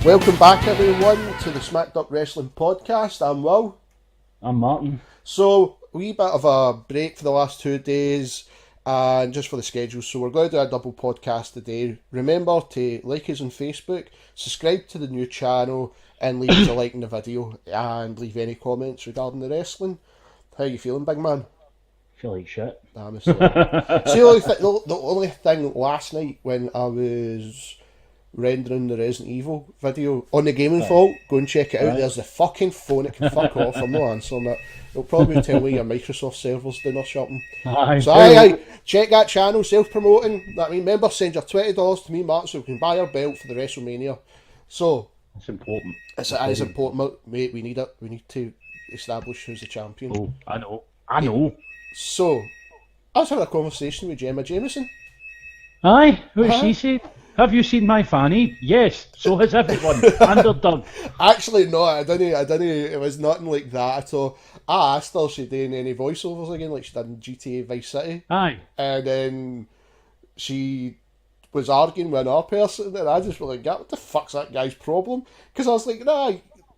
Welcome back, everyone, to the Smacked Up Wrestling Podcast. I'm Will. I'm Martin. So, a wee bit of a break for the last 2 days, and just for the schedule. So, we're going to do a double podcast today. Remember to like us on Facebook, subscribe to the new channel, and leave us a like in the video, and leave any comments regarding the wrestling. How you feeling, big man? I feel like shit. Damn, see, the only thing last night when I was rendering the Resident Evil video on the Gaming Fault, go and check it out. There's the fucking phone, it can fuck off. I'm not answering it. It'll probably tell me your Microsoft server's doing or something. So check that channel, self-promoting. I mean, remember, send your $20 to me, Mark, so we can buy our belt for the WrestleMania. So it's important. It is important, mate. We need it. We need to establish who's the champion. Oh, I know. So I was having a conversation with Gemma Jameson. Aye, what she said? Have you seen my fanny? Yes, so has everyone. Underdog. Actually, no, I didn't. It was nothing like that at all. I asked her if she'd doing any voiceovers again, like she did in GTA Vice City. Aye. And then she was arguing with another person, and I just was like, what the fuck's that guy's problem? Because I was like, nah,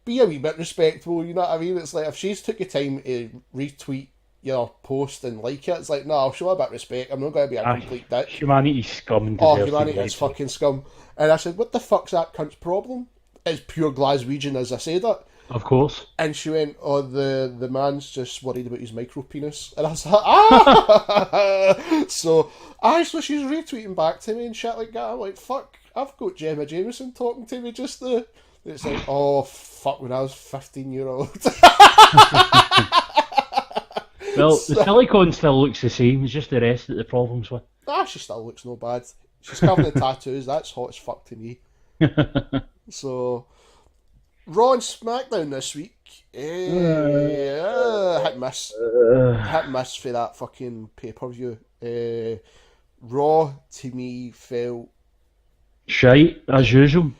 be a wee bit respectful, you know what I mean? It's like, if she's took your time to retweet your post and like it, it's like, no, I'll show a bit of respect. I'm not going to be a complete dick. Humanity's scum. Humanity is fucking scum. And I said, what the fuck's that cunt's problem? It's pure Glaswegian as I said it. Of course. And she went, oh, the man's just worried about his micro penis. And I was like, ah! so she's retweeting back to me and shit like that. I'm like, fuck, I've got Gemma Jameson talking to me just there. It's like, oh, fuck, when I was 15-year-old. Well, the silicone still looks the same, it's just the rest that the problem's with. She still looks no bad. She's covered in tattoos, that's hot as fuck to me. So, Raw and SmackDown this week. Hit and miss. Hit and miss for that fucking pay-per-view. Raw, to me, felt shite, as usual.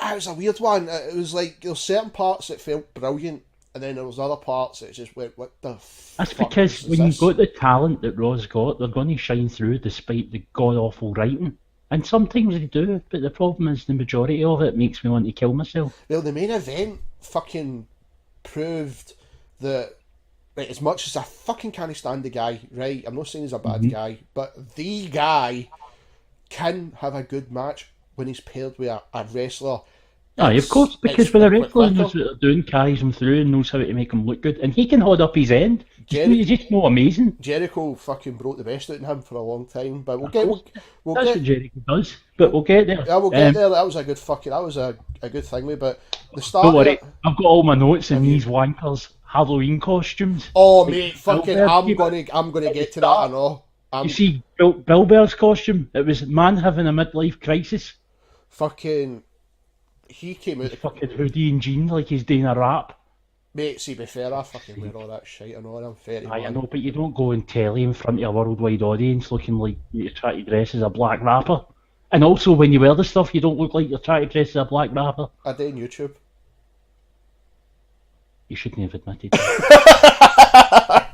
It was a weird one. It was like, there were certain parts that felt brilliant, and then there was other parts that just went, what the That's fuck because is when this? you've got the talent that Raw's got, they're going to shine through despite the god-awful writing. And sometimes they do, but the problem is the majority of it makes me want to kill myself. Well, the main event fucking proved that, right, as much as I fucking can't stand the guy, right, I'm not saying he's a bad guy, but the guy can have a good match when he's paired with a wrestler. Aye, of course, because when a wrestler knows what they're doing, carries him through and knows how to make him look good, and he can hold up his end. He's just not amazing. Jericho fucking broke the best out in him for a long time, but that's what Jericho does. But we'll get there. Yeah, we'll get there. That was a good thing, but the start. Don't worry, I've got all my notes in these wankers Halloween costumes. Oh mate, fucking, I'm gonna get to that. I know. You see, Bill Bear's costume. It was man having a midlife crisis. Fucking. He came out. Fucking hoodie and jeans like he's doing a rap. Mate, see, be fair, I fucking wear all that shit. I know, I'm 31. I know, but you don't go on telly in front of a worldwide audience looking like you're trying to dress as a black rapper. And also, when you wear the stuff, you don't look like you're trying to dress as a black rapper. I do on YouTube. You shouldn't have admitted that.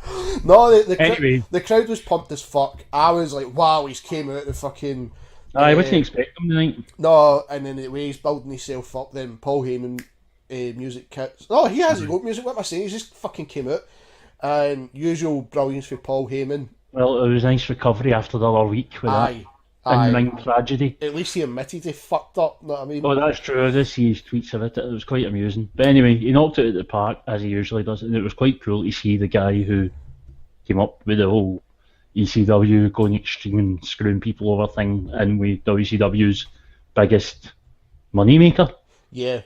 No, the crowd was pumped as fuck. I was like, wow, he's came out the fucking... I wasn't expecting him tonight. No, and then the way he's building himself up, then Paul Heyman music kits. Oh, he hasn't got music, what am I saying? He just fucking came out. And usual brilliance for Paul Heyman. Well, it was a nice recovery after the other week with that in-ring tragedy. At least he admitted he fucked up, know what I mean? Oh, that's true. I did see his tweets of it. It was quite amusing. But anyway, he knocked it out of the park, as he usually does, and it was quite cool to see the guy who came up with the whole ECW going extreme and screwing people over thing, and with WCW's biggest moneymaker. Yeah.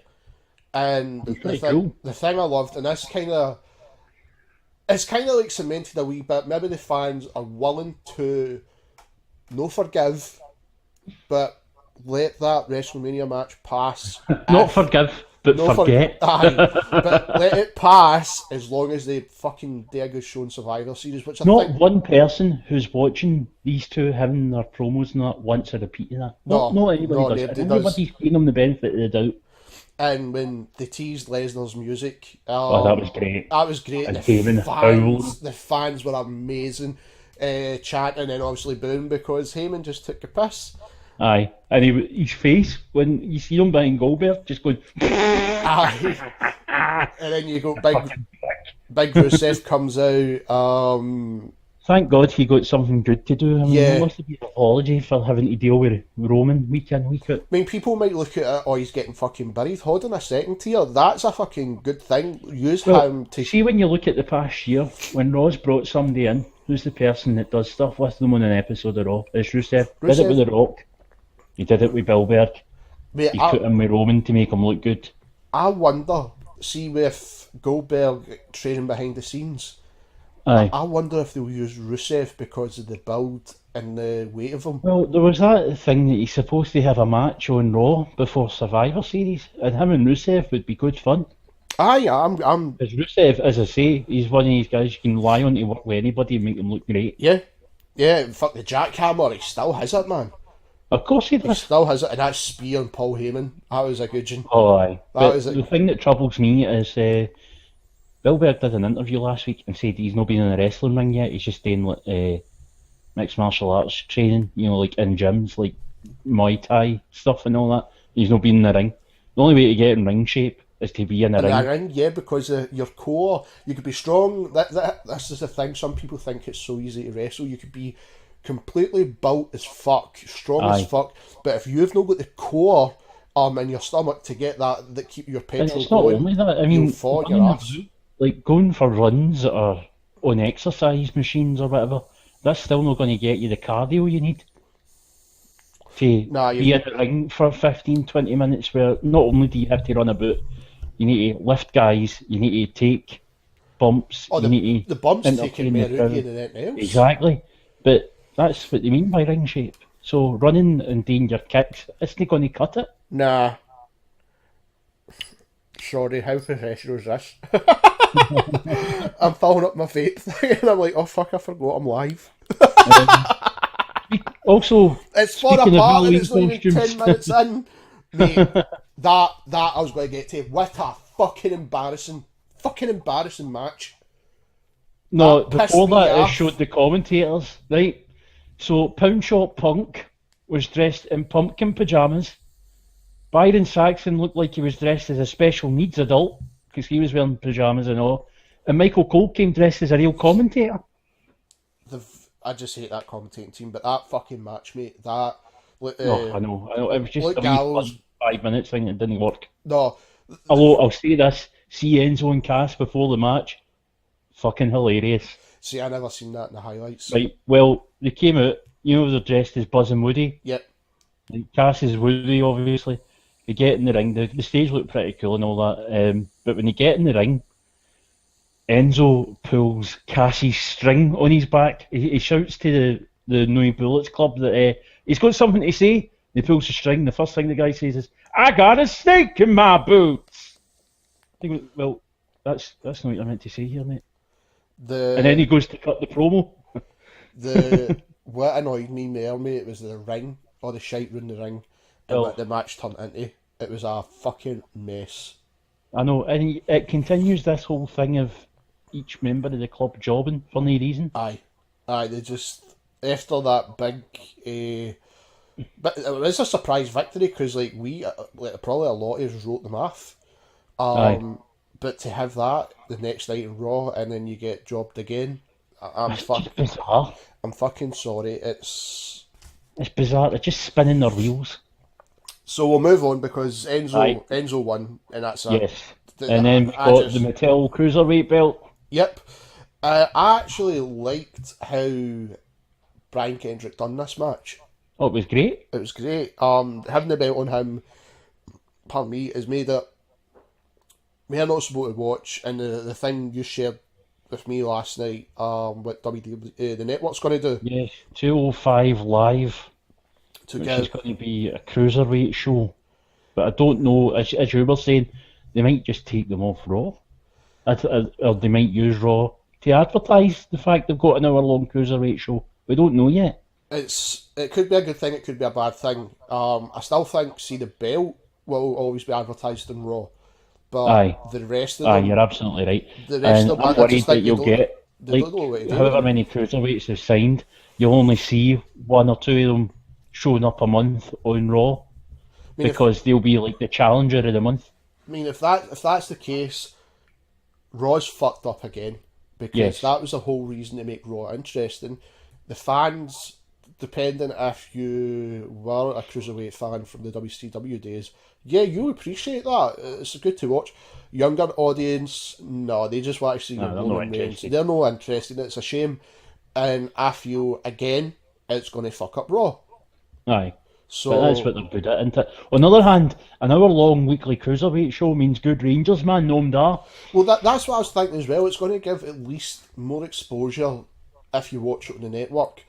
And the thing I loved, and this it's kind of like cemented a wee bit, maybe the fans are willing to no forgive, but let that WrestleMania match pass. Not forgive, but forget. But let it pass as long as they fucking do a good show in Survivor Series, which I think... one person who's watching these two having their promos and that wants a repeat of that. Not anybody does. Everybody's giving them the benefit of the doubt. And when they teased Lesnar's music... that was great. That was great. And the fans were amazing. Chanting and then obviously booing because Heyman just took a piss. Aye, and his face when you see him behind Goldberg, just going. Aye. And then you go Fucking big Rusev comes out. Thank God he got something good to do. I mean, there Yeah. must have been an apology for having to deal with Roman week in, week out. I mean, people might look at it, oh, he's getting fucking buried. Hold on a second here. That's a fucking good thing. Use Well, him to. see, when you look at the past year, when Raw's brought somebody in, who's the person that does stuff with them on an episode of Raw? It's Rusev. Did it with The Rock. He did it with Billberg. Mate, He put him with Roman to make him look good. I wonder, see, with Goldberg training behind the scenes, Aye. I wonder if they'll use Rusev because of the build and the weight of him. Well, there was that thing that he's supposed to have a match on Raw before Survivor Series, and him and Rusev would be good fun. Aye, I'm, Because Rusev, as I say, he's one of these guys you can lie on to work with anybody and make them look great. yeah, fuck the jackhammer, he still has it, man. Of course he He does. still has it, and that spear on Paul Heyman, that was a good one. Oh, aye. But was the thing that troubles me is Billberg did an interview last week and said he's not been in a wrestling ring yet. He's just doing mixed martial arts training, like in gyms, like Muay Thai stuff and all that. He's not been in the ring. The only way to get in ring shape is to be in a ring. Yeah, because your core, you could be strong. This is the thing. Some people think it's so easy to wrestle. You could be completely built as fuck, strong Aye. as fuck, but if you've not got the core in your stomach to get that keep your And petrol it's not going, only that. I mean, you'll fall on your running ass. about, like going for runs or on exercise machines or whatever, that's still not going to get you the cardio you need to Nah, be in the ring for 15, 20 minutes where not only do you have to run about, you need to lift guys, you need to take bumps, Oh, you need to the bumps entertain taking the me out of crowd. you than anything else. Exactly. But that's what they mean by ring shape. So running and doing your kicks, it's not going to cut it. Nah. Sorry, how professional is this? I'm filling up my vape thing and I'm like, oh fuck, I forgot I'm live. Also, It's for a speaking of part and Halloween it's not even costumes, 10 minutes in. Mate, that I was going to get to. What a fucking embarrassing match. no, that pissed before me that, it off. showed the commentators, right? So, Pound Shop Punk was dressed in pumpkin pajamas. Byron Saxon looked like he was dressed as a special needs adult because he was wearing pajamas and all. And Michael Cole came dressed as a real commentator. I just hate that commentating team, but that fucking match, mate, that... Oh, I know. It was just Luke a wee Gallows- fun 5 minutes thing that didn't work. No, Although, I'll say this, see Enzo and Cass before the match, fucking hilarious. see, I never seen that in the highlights. Right, well, they came out, they're dressed as Buzz and Woody. Yep. And Cass is Woody, obviously. They get in the ring, the stage looked pretty cool and all that, but when they get in the ring, Enzo pulls Cass's string on his back. He shouts to the No Bullets Club that he's got something to say. He pulls the string, the first thing the guy says is, I got a snake in my boots! I think, well, that's not what I meant to say here, mate. And then he goes to cut the promo. What annoyed me more, mate, was the ring, or the shite round the ring, and Oh. what the match turned into. It was a fucking mess. I know, and it continues this whole thing of each member of the club jobbing for no reason. Aye, they just, after that big, but it was a surprise victory, because probably a lot of us wrote them off. Aye. But to have that the next night in Raw, and then you get jobbed again, I'm It's fucking sorry. It's bizarre. They're just spinning their wheels. so we'll move on because Aye. Enzo won, and that's it. Yes. And then we've got the Mattel Cruiserweight belt. Yep. I actually liked how Brian Kendrick done this match. Oh, it was great. It was great. Having the belt on him, pardon me, has made it. We are not supposed to watch, and the thing you shared with me last night, what WWE, the network's going to do Yes. 205 Live, to which get. is going to be a Cruiserweight show. But I don't know, as you were saying, they might just take them off Raw. Or they might use Raw to advertise the fact they've got an hour-long Cruiserweight show. We don't know yet. It could be a good thing, it could be a bad thing. I still think, the belt will always be advertised in Raw, but Aye. the rest of Aye, them, you're absolutely right. the rest And of them, I'm I worried just that think you'll get, they like, don't know what to do. however many Cruiserweights they've signed, you'll only see one or two of them showing up a month on Raw I mean, because they'll be like the challenger of the month. if that's the case, Raw's fucked up again, because Yes. that was the whole reason to make Raw interesting. The fans, depending if you were a cruiserweight fan from the WCW days, yeah, you appreciate that. It's good to watch. Younger audience, no, they just want to see your they're not Roman Reigns. interested. They're not interested. It's a shame, and I feel again it's going to fuck up Raw. Aye. So But that's what they're good at, isn't it? On the other hand, an hour-long weekly cruiserweight show means good Rangers, man, no da. Well, that's what I was thinking as well. It's going to give at least more exposure, if you watch it on the network,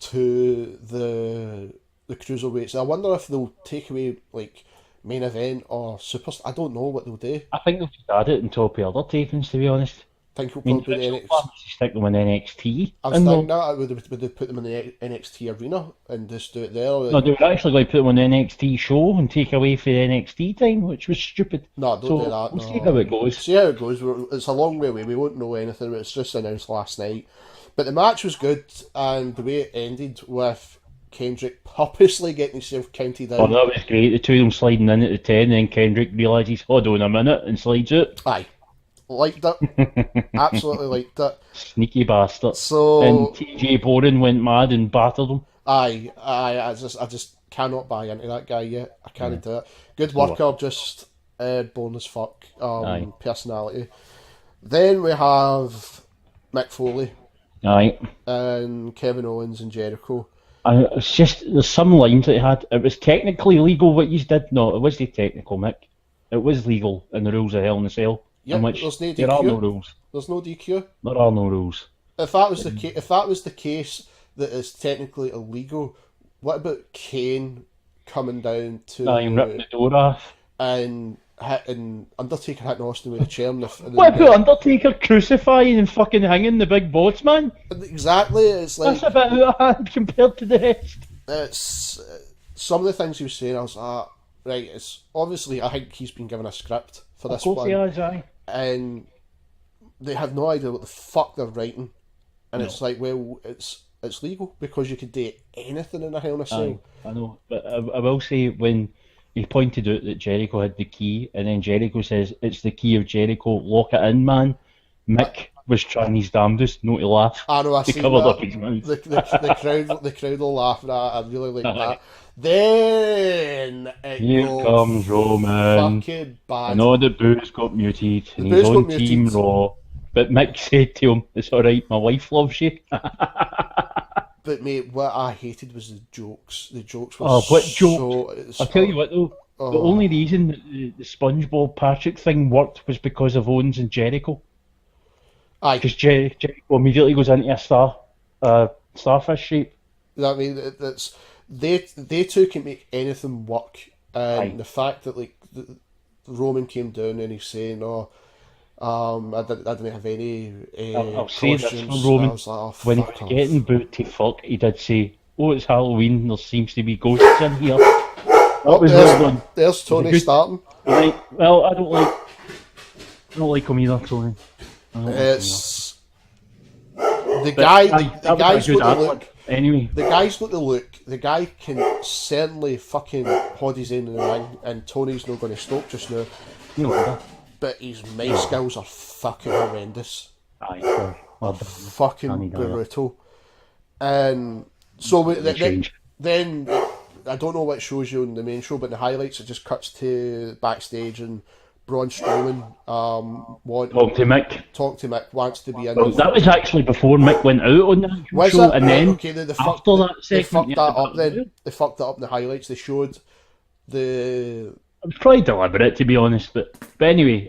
to the cruiserweights. I wonder if they'll take away like main event or superstar. I don't know what they'll do. I think they'll just add it on top of other tapings, to be honest. Think we'll I mean, probably put the so far, stick them in NXT. I was and thinking they'll- that would they put them in the NXT arena and just do it there. No, they were actually going to put them on the NXT show and take away for the NXT time, which was stupid. No, don't So do that. we'll No. see how it goes. See how it goes. It's a long way away. We won't know anything. It's just announced last night. But the match was good, and the way it ended with Kendrick purposely getting himself counted Oh, out. that was great. The two of them sliding in at the 10, and then Kendrick realises, hold on a minute, and slides out. Aye. Liked it. Absolutely liked it. Sneaky bastard. So, And TJ Boren went mad and battered him. I just cannot buy into that guy yet. I can't do it. Good worker, just born as fuck. Aye. Personality. Then we have Mick Foley Aye. and Kevin Owens and Jericho. And it's just, there's some lines that he had. It was technically legal what you did. No, it wasn't technical, Mick. It was legal in the rules of Hell in a Cell. Yep, in which there's no there are DQ. no rules. There's no DQ. There are no rules. If that was the case that is technically illegal, what about Kane coming down to Aye, and ripping the door off. and hitting Undertaker hitting Austin with a chair in the What about Undertaker crucifying and fucking hanging the big boss, man? Exactly. It's like That's a bit out of hand compared to the rest. it's some of the things he was saying. I was like, right. It's obviously I think he's been given a script for Of this course one, he has, aye. and they have no idea what the fuck they're writing. And it's like, well, it's legal because you could do anything in a Hell in a Cell. I know, but I will say when he pointed out that Jericho had the key, and then Jericho says it's the key of Jericho, lock it in, man. Mick was trying his damnedest not to laugh. I know. I He see covered that. up his mouth. The crowd will laugh at that. I really like that. Then it Here goes comes Roman, fucking bad. and all the boos got muted, and The he's boos on got Team muted. Raw. But Mick said to him, "It's all right, my wife loves you." But mate, what I hated was the jokes. The jokes were Oh, what so. I'll tell you what though, the only reason that the SpongeBob Patrick thing worked was because of Owens and Jericho. Aye, Because Jericho immediately goes into a starfish shape. I mean that's they two can make anything work, and Aye. the fact that like Roman came down and he's saying, "Oh, I didn't have any I'll say this costumes." for Roman. I was like, oh, When he fuck was off. getting booed to fuck, he did say, "Oh, it's Halloween. There seems to be ghosts in here." That was well done. There's Tony good- starting. Right. Well, I don't like him either, Tony. I don't like him It's the guy. either. The guy's That was a good got the ad look. lib. Anyway, The guy's got the look. The guy can certainly fucking hold his own in the ring, and Tony's not going to stop just now. you know, But his mic skills are fucking horrendous. aye, well done. Fucking Can't deny that. brutal. And so Change. then I don't know what shows you on the main show, but in the highlights it just cuts to backstage and Braun Strowman Talk to Mick. talk to Mick, wants to be in. Well, that was actually before Mick went out on the actual Was show, it? and then Okay, they fucked, after that they segment, fucked yeah, that up. that was Then they fucked that up in the highlights. They showed the It was probably deliberate, to be honest. But anyway,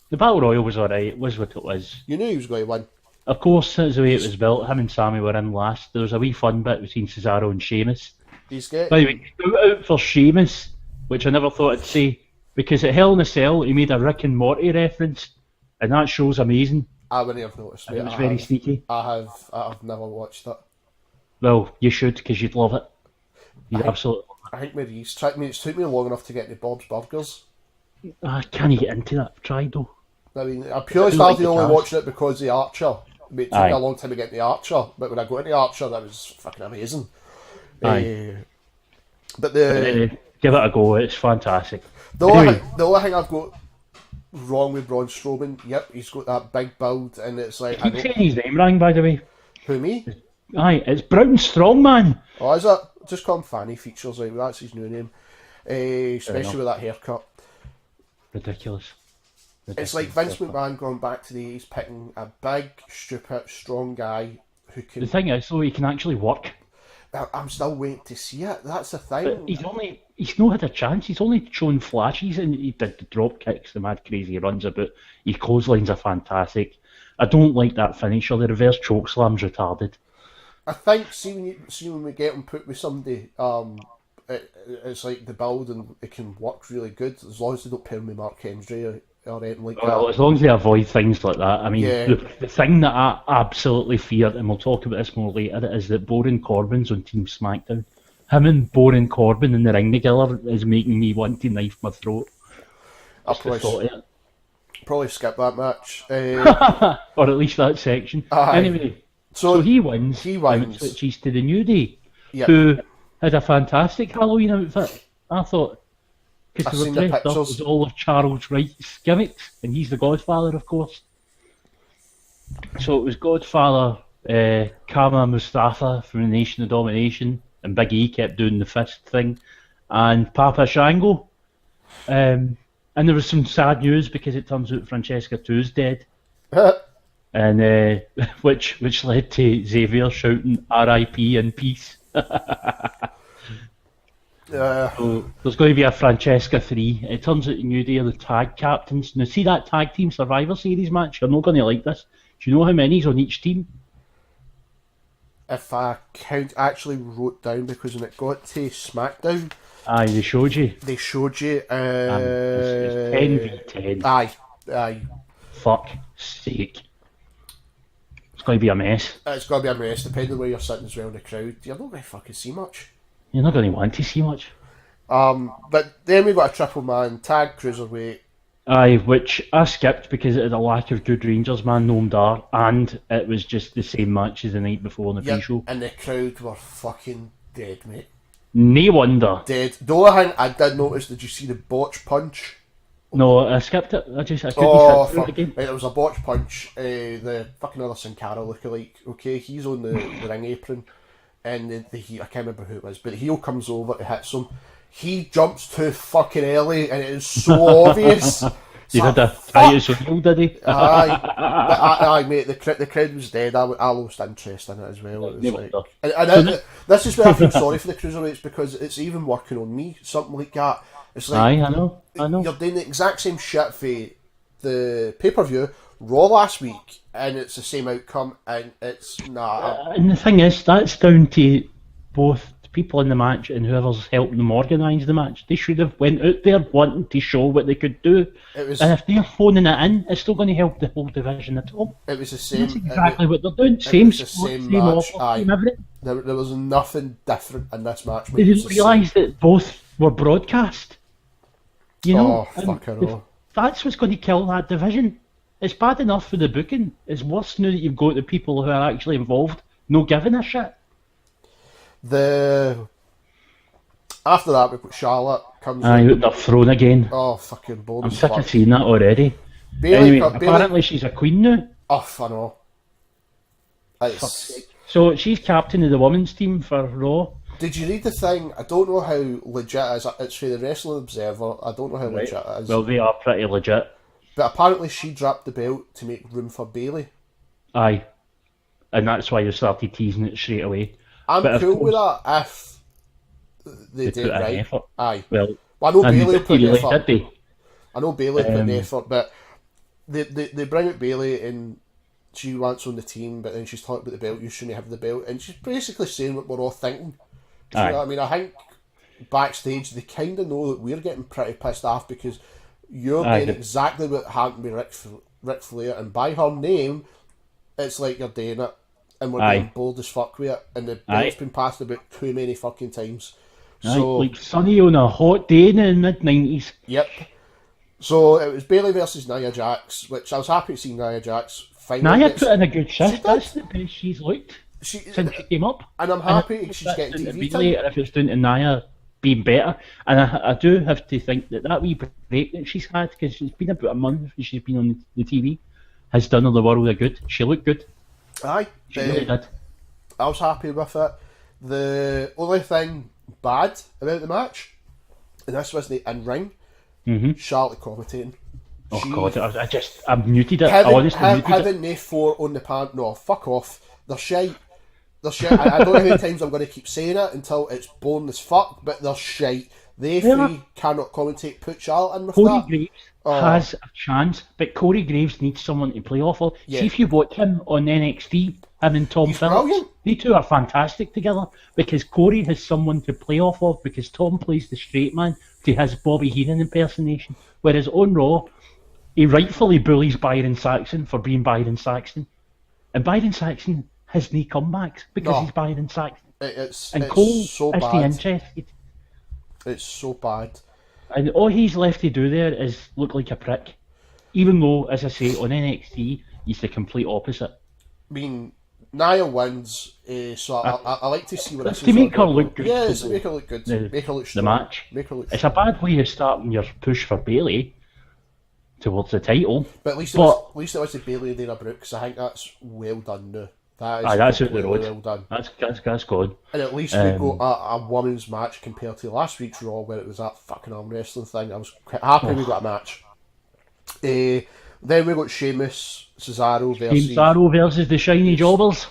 the Battle Royal was alright. It was what it was. you knew he was going to win. Of course, that's the way it was built. Him and Sammy were in last. There was a wee fun bit between Cesaro and Sheamus. He's getting. By the way, shout out for Sheamus, which I never thought I'd say, because at Hell in a Cell he made a Rick and Morty reference, and that show's amazing. I wouldn't have noticed. It Mate. was very sneaky. I've never watched it. Well, you should, because you'd love it. You'd absolutely. I think maybe it's took me long enough to get to Bob's Burgers. I can't get into that. I've tried though. I mean, I purely I do like started the only cast. watching it because of the Archer. I mean, it took Aye. me a long time to get to the Archer, but when I got into the Archer, that was fucking amazing. Aye. But the Give it a go. It's fantastic. the only thing I've got wrong with Braun Strowman, yep, he's got that big build, and it's like I keep saying his name wrong, by the way. Who, me? Aye, it's Brown Strongman. Oh, is it? Just call him Fanny Features, like that's his new name. Especially with that haircut. Ridiculous. It's like Vince McMahon going back to the 80s, picking a big, stupid, strong guy who can. The thing is, though, he can actually work. I'm still waiting to see it. That's the thing. But he's not had a chance. He's only shown flashes, and he did the drop kicks, the mad crazy runs about. His clotheslines are fantastic. I don't like that finisher. The reverse choke slam's retarded. I think see when we get him put with somebody, it's like the build and it can work really good as long as they don't pair him with Mark Henry or anything like Well, that. as long as they avoid things like that. I mean, Yeah. the thing that I absolutely fear, and we'll talk about this more later, is that Baron Corbin's on Team SmackDown. Him and Baron Corbin in the ring together is making me want to knife my throat. I'll Just the thought of it. probably skip that match. Or at least that section. Aye. Anyway, so he wins. He wins. And it switches to the New Day, Yep. who had a fantastic Halloween outfit. I thought, I've because they seen were the dressed up pictures. as all of Charles Wright's gimmicks, and he's the Godfather, of course. So it was Godfather, Kama Mustafa from the Nation of Domination, and Big E kept doing the fist thing, and Papa Shango. And there was some sad news because it turns out Francesca 2's dead. And which led to Xavier shouting "R.I.P. in peace." So there's going to be a Francesca 3. It turns out New Day are the tag captains. Now see that tag team Survivor Series match? You're not going to like this. Do you know how many's on each team? If I actually wrote down, because when it got to SmackDown, Aye, they showed you. they showed you. It's 10v10. Aye. Fuck sake. It's going to be a mess. It's got to be a mess, depending on where you're sitting as well in the crowd. You're not going to fucking see much. You're not going to want to see much. But then we got a triple man tag cruiserweight. Aye, which I skipped because it had a lack of good Rangers man, Noam Dar, and it was just the same match as the night before on the pre-show. And the crowd were fucking dead, mate. No wonder. Dead. The only thing I did notice, did you see the botch punch? No, I skipped it. I couldn't Oh, sit through it fuck. again. Right, it was a botch punch. The fucking other Sin Cara lookalike. Okay, he's on the ring apron, and the heel, I can't remember who it was, but the heel comes over to hit him. He jumps too fucking early, and it is so obvious. He had a Titus O'Neil, did he? Aye, mate. The crowd was dead. I lost interest in it as well. It was No like, wonder. this is where I feel sorry for the cruiserweights, because it's even working on me. Something like that. It's like, Aye, I know. you're doing the exact same shit for the pay-per-view Raw last week, and it's the same outcome, and it's And the thing is, that's down to both the people in the match and whoever's helping them organise the match. They should have went out there wanting to show what they could do. And if they're phoning it in, it's still going to help the whole division at all. It was the same. That's exactly what they're doing. Same sport, same match. offer, same everything. There was nothing different in this match. They didn't realise that both were broadcast. You know? Oh, fucking hell. That's what's going to kill that division. It's bad enough for the booking. It's worse now that you've got the people who are actually involved no giving a shit. After that, we put Charlotte comes Aye, in. they're thrown again. Oh, fucking bold I'm as sick fuck. of seeing that already. Bailey, Anyway, apparently she's a queen now. Oh, I know. So she's captain of the women's team for Raw. Did you read the thing? I don't know how legit it is. It's for the Wrestling Observer. I don't know how legit it is. Well, they are pretty legit. But apparently she dropped the belt to make room for Bailey. Aye. And that's why they started teasing it straight away. I'm But of cool with course, that if they they did put in right. effort. Aye. Well, I know and Bailey they put in really effort. did they? I know Bailey put in effort, but they bring out Bailey and she wants on the team, but then she's talking about the belt. You shouldn't have the belt, and she's basically saying what we're all thinking. Do you know what I mean? I think backstage they kind of know that we're getting pretty pissed off because you're doing exactly what happened with Ric Flair, and by her name, it's like you're doing it, and we're getting bold as fuck with it, and the belt's been passed about too many fucking times. So, like Sonny on a hot day in the mid-90s. Yep. So it was Bailey versus Nia Jax, which I was happy to see Nia Jax finally. Nia put in a good shift. That's the best she's looked since she came up. And I'm happy she's getting TV time. time. If it's down to Nia been better. And I do have to think that wee break that she's had, because it's been about a month since she's been on the TV, has done her the world of good. She looked good. Aye, She really did. I was happy with it. The only thing bad about the match, and this wasn't in ring, Charlotte commentating. Oh God, I muted it. I honestly muted it. Having they four on the pan, no, fuck off. They're shite. They're shite. I don't know how many times I'm going to keep saying it until it's boring as fuck, but they're shite. They three cannot commentate. Put Charlotte in with Corey that. Graves has a chance, but Corey Graves needs someone to play off of. See if you watch him on NXT, him and Tom Phillips. Brilliant. They two are fantastic together because Corey has someone to play off of, because Tom plays the straight man to his Bobby Heenan impersonation, whereas on Raw, he rightfully bullies Byron Saxton for being Byron Saxton, and Byron Saxton has no comebacks because he's Byron Saxton. It's Cole so is bad. interested. It's so bad. And all he's left to do there is look like a prick. Even though, as I say, on NXT, he's the complete opposite. I mean, Nia wins, so I like to see what this is. To make her look good. Yeah, to make her look good. Make her look strong. The match. Make her look It's a strong. bad way of starting your push for Bayley towards the title. But at least it was the Bailey and Dana Brooks. I think that's well done now. That's out the road. Well done. That's good. And at least we got a women's match compared to last week's Raw, where it was that fucking arm wrestling thing. I was quite happy we got a match. Then we got Sheamus, Cesaro versus the Shiny Jobbers.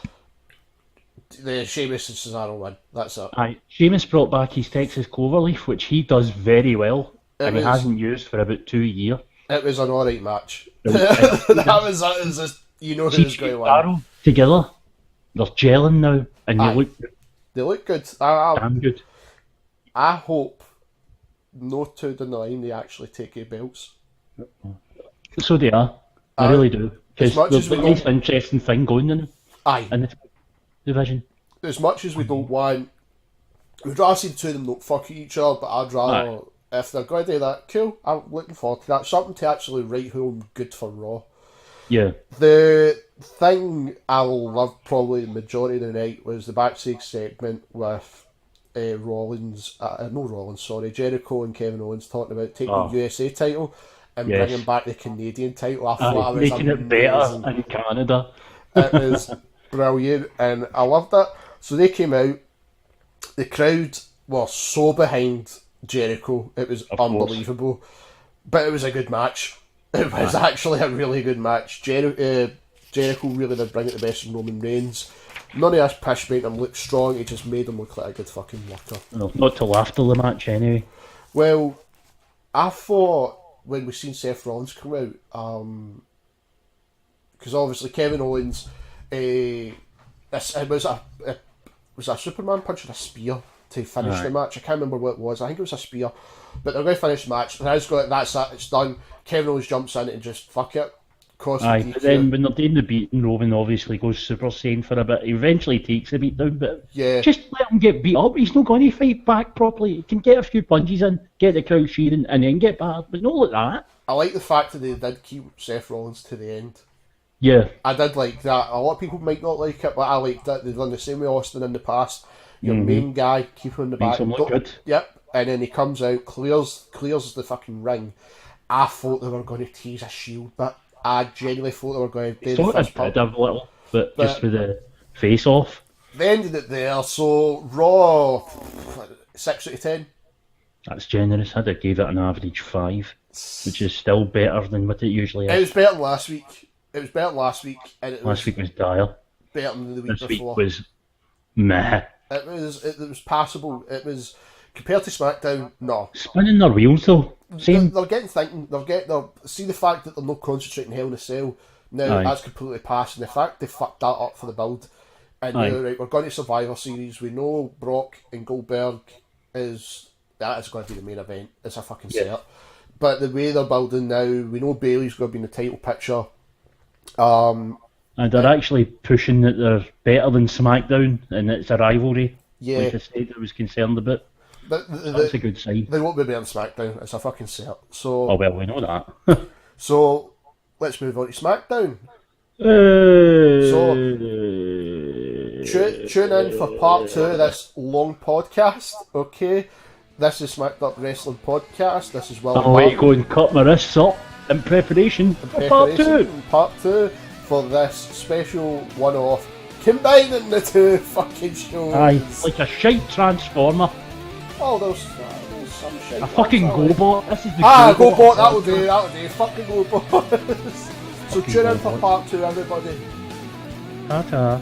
The Sheamus and Cesaro win. That's it. Aye, Sheamus brought back his Texas Cloverleaf, which he does very well, and he hasn't used for about 2 years. It was an alright match. That was just, you know who's going to win. Cesaro together, they're gelling now, and they look good. They look good. Damn good. I hope no two down the line they actually take their belts. So they are. I really do. Because there's a nice, interesting thing going in this division. As much as we don't want, we'd rather see the two of them not fuck each other, but I'd rather, if they're going to do that, cool, I'm looking forward to that. Something to actually write home good for Raw. Yeah. The thing I loved probably the majority of the night was the backstage segment with Jericho and Kevin Owens talking about taking the USA title and bringing back the Canadian title. I thought it was making it better in Canada. It was brilliant, and I loved it. So they came out, the crowd was so behind Jericho, it was unbelievable. But it was a good match. It was actually a really good match. Jericho really did bring it the best from Roman Reigns. None of us pish made him look strong, he just made him look like a good fucking worker. No, not till after the match anyway. Well, I thought when we seen Seth Rollins come out, because obviously Kevin Owens, it was a Superman punch or a spear to finish the match. I can't remember what it was. I think it was a spear. But they're going to finish the match. That's it, it's done. Kevin Owens jumps in and just fuck it. But then when they're doing the beating, Roman obviously goes Super Saiyan for a bit. He eventually takes the beat down, but just let him get beat up. He's not going to fight back properly. He can get a few punches in, get the crowd cheering, and then get back. But not like that. I like the fact that they did keep Seth Rollins to the end. Yeah. I did like that. A lot of people might not like it, but I liked it. They've done the same with Austin in the past. Your main guy, keep him in the back. Makes him look good. Yep. And then he comes out, clears the fucking ring. I thought they were going to tease a Shield, but I genuinely thought they were going to do the first pump. A little, but just with the face off. They ended it there, so Raw 6 out of 10. That's generous. I gave it an average 5, which is still better than what it usually is. It was better than last week. And last week was dire. Better than the week before. This week was meh. It was passable. It was compared to SmackDown. No, spinning their wheels though. Same. They're getting thinking. They'll see the fact that they're not concentrating Hell in a Cell now. That's completely passed, and the fact they fucked that up for the build. And now, right, we're going to Survivor Series. We know Brock and Goldberg is going to be the main event. It's a fucking setup. But the way they're building now, we know Bayley's going to be in the title picture. And they're actually pushing that they're better than SmackDown, and it's a rivalry. Yeah. Like I said, I was concerned about. But that's a good sign. They won't be better than SmackDown. It's a fucking setup. So. Oh well, we know that. So let's move on to SmackDown. So tune in for part 2 of this long podcast. Okay. This is Smacked Up Wrestling Podcast. This is Will. I'm going to go and cut my wrists up in preparation for part 2. Part 2 for this special one-off, combining the two fucking shows. Aye, like a shite transformer. Oh, there's some shit. A fucking GoBot. This is the GoBot. That'll do. Fucking GoBot. So tune in for part 2, everybody. Ta-ta.